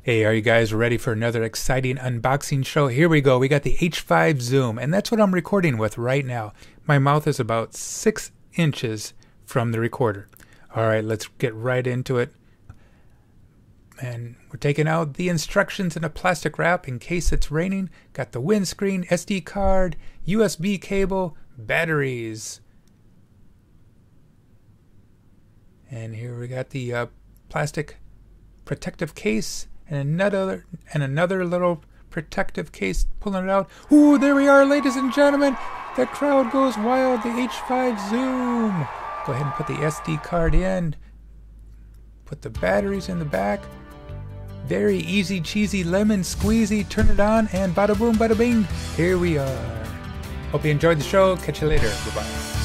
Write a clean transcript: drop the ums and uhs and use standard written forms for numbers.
Hey, are you guys ready for another exciting unboxing show? Here we go. We got the H5 Zoom, and that's what I'm recording with right now. My mouth is about 6 inches from the recorder. All right, let's get right into it. And we're taking out the instructions in a plastic wrap in case it's raining. Got the windscreen, SD card, USB cable, batteries. And here we got the plastic protective case. And another little protective case pulling it out. Ooh, there we are, ladies and gentlemen. The crowd goes wild. The H5 Zoom. Go ahead and put the SD card in. Put the batteries in the back. Very easy, cheesy, lemon squeezy. Turn it on and bada boom, bada bing. Here we are. Hope you enjoyed the show. Catch you later. Bye-bye.